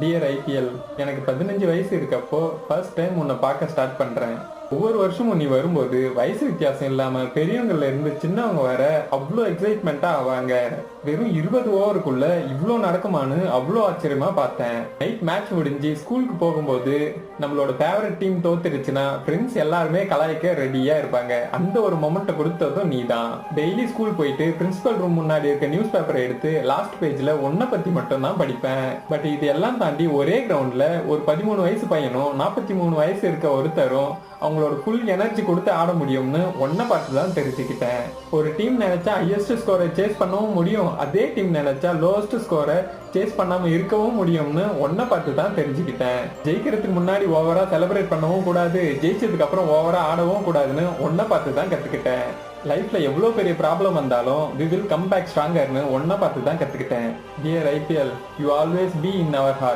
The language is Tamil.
டியர் ஐபிஎல், எனக்கு 15 வயசு இருக்கப்போ ஃபர்ஸ்ட் டைம் உன்னை பார்க்க ஸ்டார்ட் பண்றேன். ஒவ்வொரு வருஷமும் நீ வரும்போது வயசு வித்தியாசம் இல்லாம பெரியவங்கள்ல இருந்து சின்னவங்க வர அவ்வளோ எக்ஸைட்மெண்ட்டா ஆவாங்க. வெறும் 20 ஓவருக்குள்ள இவ்வளோ நடக்குமான்னு அவ்வளோ ஆச்சரியமா பார்த்தேன். நைட் மேட்ச் முடிஞ்சு ஸ்கூலுக்கு போகும்போது நம்மளோட ஃபேவரட் டீம் தோத்துருச்சுன்னா ஃப்ரெண்ட்ஸ் எல்லாருமே கலாய்க்க ரெடியா இருப்பாங்க. அந்த ஒரு மொமெண்ட்டை கொடுத்ததும் நீ தான். டெய்லி ஸ்கூல் போயிட்டு பிரின்சிபல் ரூம் முன்னாடி இருக்க நியூஸ் பேப்பரை எடுத்து லாஸ்ட் பேஜ்ல உன்னை பத்தி மட்டும் தான் படிப்பேன். பட் இது எல்லாம் தாண்டி ஒரே கிரவுண்ட்ல ஒரு 13 வயசு பையனும் 43 வயசு இருக்க ஒருத்தரும் அவங்களோட ஃபுல் எனர்ஜி கொடுத்து ஆட முடியும்னு ஒன்ன பார்த்து தான் தெரிஞ்சுக்கிட்டேன். ஒரு டீம் நினைச்சா ஹையஸ்ட் ஸ்கோரை சேஸ் பண்ணவும் முடியும், அதே டீம் நினைச்சா லோவஸ்ட் ஸ்கோரை சேஸ் பண்ணாம இருக்கவும் முடியும்னு ஒன்ன பார்த்து தான் தெரிஞ்சுக்கிட்டேன். ஜெயிக்கிறதுக்கு முன்னாடி ஓவரா செலிப்ரேட் பண்ணவும் கூடாது, ஜெயிச்சதுக்கு அப்புறம் ஓவரா ஆடவும் கூடாதுன்னு ஒன்ன பார்த்து தான் கத்துக்கிட்டேன். லைஃப்ல எவ்வளோ பெரிய ப்ராப்ளம் வந்தாலும் we will come back stronger னு ஒன்ன பார்த்து தான் கத்துக்கிட்டேன். Dear IPL, you always be in our heart.